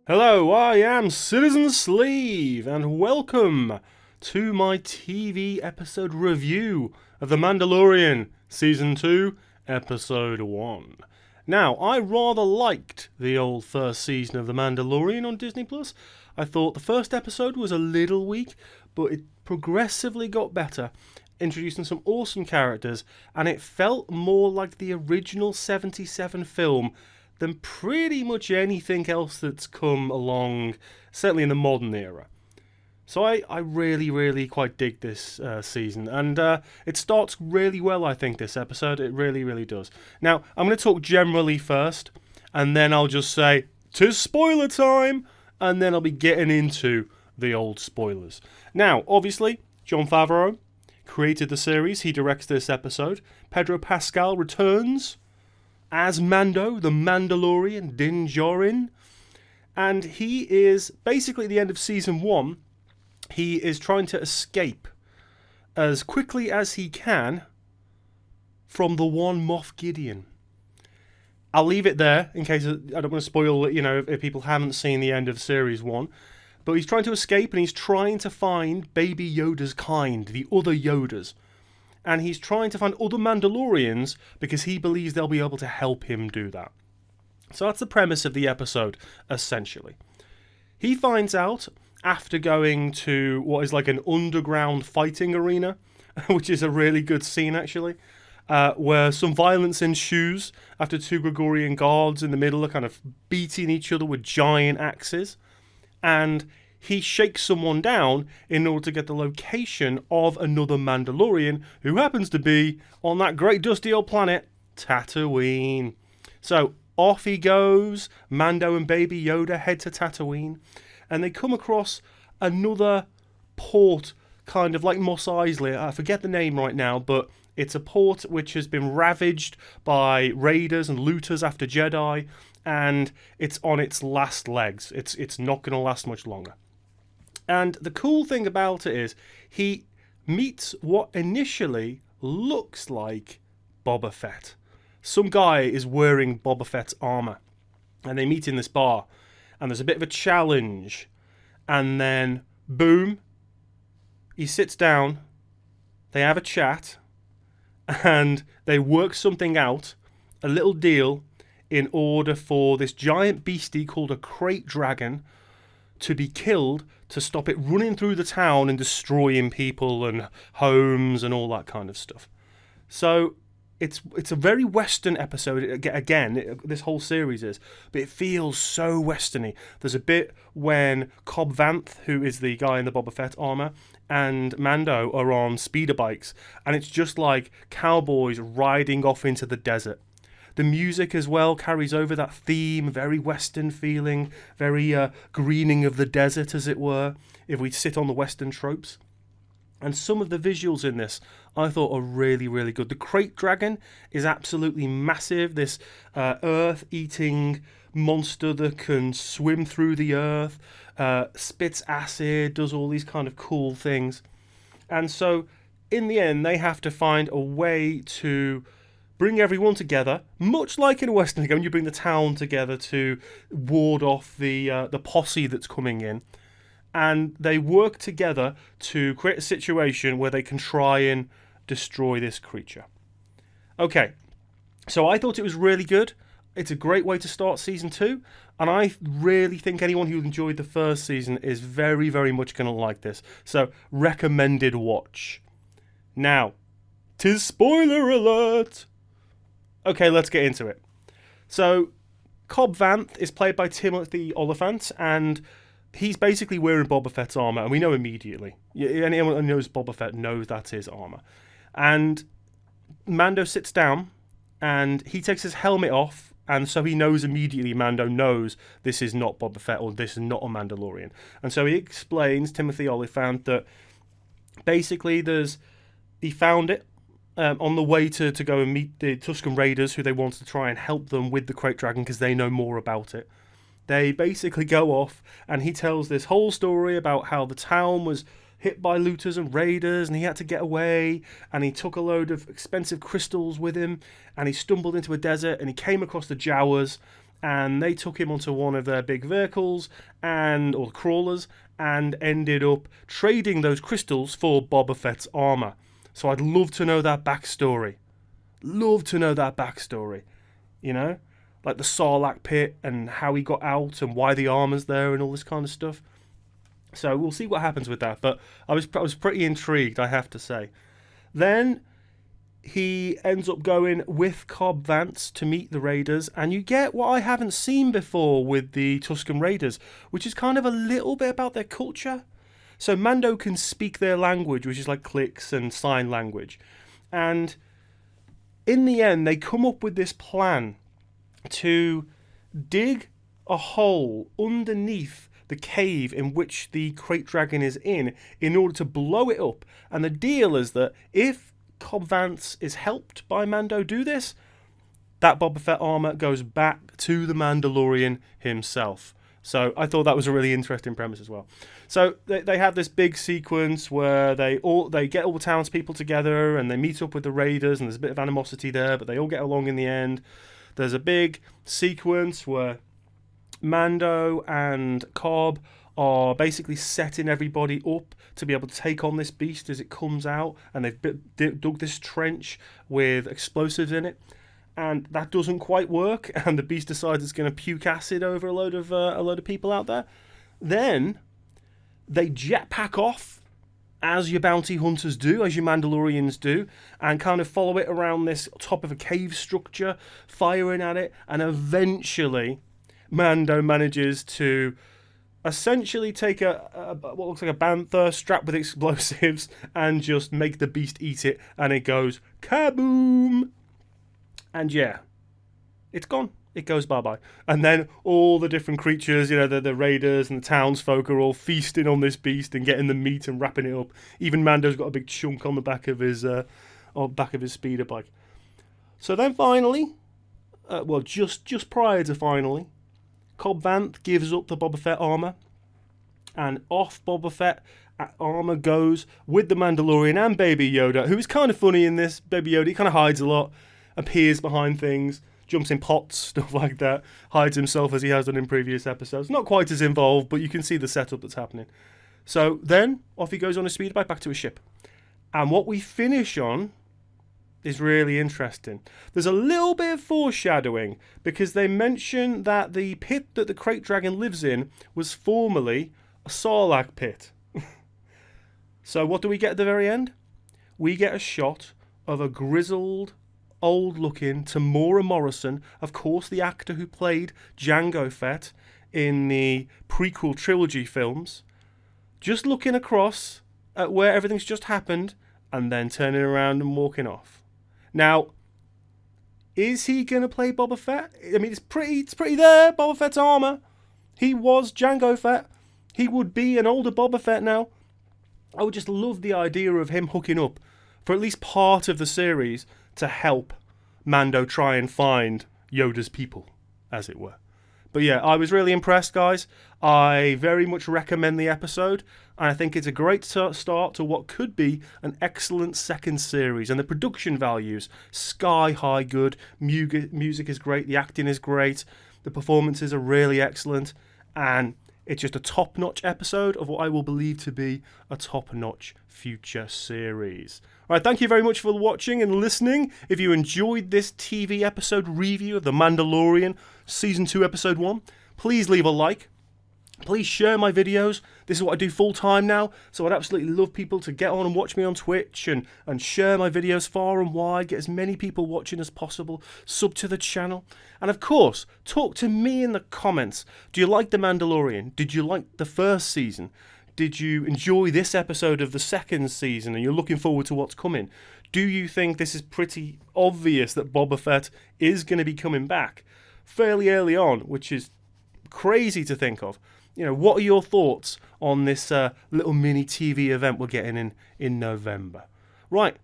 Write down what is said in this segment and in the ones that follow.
Hello, I am Citizen Sleeve, and welcome to my TV episode review of The Mandalorian Season 2, Episode 1. Now, I rather liked the old first season of The Mandalorian on Disney+. I thought the first episode was a little weak, but it progressively got better, introducing some awesome characters, and it felt more like the original 77 film than pretty much anything else that's come along, certainly in the modern era. So I really quite dig this season, and it starts really well, I think, this episode. It really does. Now, I'm going to talk generally first, and then I'll just say, 'tis spoiler time, and then I'll be getting into the old spoilers. Now, obviously, Jon Favreau created the series. He directs this episode. Pedro Pascal returns as Mando, the Mandalorian, Din Djarin. And he is, basically at the end of Season 1, he is trying to escape as quickly as he can from the one Moff Gideon. I'll leave it there in case I don't want to spoil it, if people haven't seen the end of Series 1. But he's trying to escape, and he's trying to find Baby Yoda's kind, the other Yodas. And he's trying to find other Mandalorians because he believes they'll be able to help him do that. So that's the premise of the episode, essentially. He finds out after going to what is like an underground fighting arena, which is a really good scene, actually, where some violence ensues after two Gregorian guards in the middle are kind of beating each other with giant axes. And he shakes someone down in order to get the location of another Mandalorian who happens to be on that great dusty old planet, Tatooine. So off he goes. Mando and Baby Yoda head to Tatooine, and they come across another port, kind of like Mos Eisley. I forget the name right now, but it's a port which has been ravaged by raiders and looters after Jedi, and it's on its last legs. It's not going to last much longer. And the cool thing about it is he meets what initially looks like Boba Fett. Some guy is wearing Boba Fett's armor, and they meet in this bar, and there's a bit of a challenge, and then boom, he sits down, they have a chat, and they work something out, a little deal, in order for this giant beastie called a crate dragon to be killed, to stop it running through the town and destroying people and homes and all that kind of stuff. So it's a very Western episode. Again, this whole series is, but it feels so Westerny. There's a bit when Cobb Vanth, who is the guy in the Boba Fett armor, and Mando are on speeder bikes, and it's just like cowboys riding off into the desert. The music as well carries over that theme, very Western feeling, very greening of the desert, as it were, if we sit on the Western tropes. And some of the visuals in this I thought are really good. The crate dragon is absolutely massive, this earth-eating monster that can swim through the earth, spits acid, does all these kind of cool things. And so, in the end, they have to find a way to bring everyone together, much like in a Western game, you bring the town together to ward off the posse that's coming in, and they work together to create a situation where they can try and destroy this creature. Okay, so I thought it was really good. It's a great way to start Season 2, and I really think anyone who enjoyed the first season is very much going to like this. So, recommended watch. Now, 'tis spoiler alert! Okay, let's get into it. So, Cobb Vanth is played by Timothy Olyphant, and he's basically wearing Boba Fett's armor, and we know immediately. Anyone who knows Boba Fett knows that's his armor. And Mando sits down, and he takes his helmet off, and so he knows immediately, Mando knows this is not Boba Fett, or this is not a Mandalorian. And so he explains, Timothy Olyphant, that basically he found it, on the way to go and meet the Tusken Raiders, who they wanted to try and help them with the Krayt Dragon because they know more about it. They basically go off, and he tells this whole story about how the town was hit by looters and raiders, and he had to get away, and he took a load of expensive crystals with him, and he stumbled into a desert, and he came across the Jawas, and they took him onto one of their big vehicles, or crawlers, and ended up trading those crystals for Boba Fett's armor. So I'd love to know that backstory. You know? Like the Sarlacc pit and how he got out and why the armor's there and all this kind of stuff. So we'll see what happens with that. But I was pretty intrigued, I have to say. Then he ends up going with Cobb Vanth to meet the Raiders, and you get what I haven't seen before with the Tusken Raiders, which is kind of a little bit about their culture. So Mando can speak their language, which is like clicks and sign language. And in the end, they come up with this plan to dig a hole underneath the cave in which the Krayt Dragon is in order to blow it up. And the deal is that if Cobb Vanth is helped by Mando do this, that Boba Fett armor goes back to the Mandalorian himself. So I thought that was a really interesting premise as well. So they have this big sequence where they get all the townspeople together and they meet up with the Raiders, and there's a bit of animosity there, but they all get along in the end. There's a big sequence where Mando and Cobb are basically setting everybody up to be able to take on this beast as it comes out, and they've dug this trench with explosives in it, and that doesn't quite work, and the beast decides it's going to puke acid over a load of people out there. Then they jetpack off, as your bounty hunters do, as your Mandalorians do, and kind of follow it around this top of a cave structure, firing at it, and eventually Mando manages to essentially take what looks like a bantha strapped with explosives and just make the beast eat it, and it goes kaboom! And yeah, it's gone. It goes bye-bye. And then all the different creatures, the raiders and the townsfolk are all feasting on this beast and getting the meat and wrapping it up. Even Mando's got a big chunk on the back of his speeder bike. So then finally, just prior to finally, Cobb Vanth gives up the Boba Fett armor, and off Boba Fett armor goes with the Mandalorian and Baby Yoda, who is kind of funny in this. Baby Yoda, he kind of hides a lot, appears behind things, jumps in pots, stuff like that, hides himself as he has done in previous episodes. Not quite as involved, but you can see the setup that's happening. So then, off he goes on his speeder bike back to his ship. And what we finish on is really interesting. There's a little bit of foreshadowing, because they mention that the pit that the Krayt Dragon lives in was formerly a Sarlacc pit. So what do we get at the very end? We get a shot of a grizzled, old-looking Tamora Morrison, of course the actor who played Jango Fett in the prequel trilogy films, just looking across at where everything's just happened and then turning around and walking off. Now, is he going to play Boba Fett? I mean, it's pretty there, Boba Fett's armor. He was Jango Fett. He would be an older Boba Fett now. I would just love the idea of him hooking up for at least part of the series to help Mando try and find Yoda's people, as it were. But yeah, I was really impressed, guys. I very much recommend the episode, and I think it's a great start to what could be an excellent second series. And the production values, sky high good. Music is great, the acting is great, the performances are really excellent, and it's just a top-notch episode of what I will believe to be a top-notch future series. Alright, thank you very much for watching and listening. If you enjoyed this TV episode review of The Mandalorian Season 2 Episode 1, please leave a like. Please share my videos. This is what I do full time now, so I'd absolutely love people to get on and watch me on Twitch and share my videos far and wide, get as many people watching as possible, sub to the channel, and of course, talk to me in the comments. Do you like The Mandalorian? Did you like the first season? Did you enjoy this episode of the second season and you're looking forward to what's coming? Do you think this is pretty obvious that Boba Fett is going to be coming back fairly early on, which is crazy to think of? What are your thoughts on this little mini TV event we're getting in November? Right,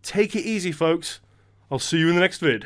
take it easy, folks. I'll see you in the next vid.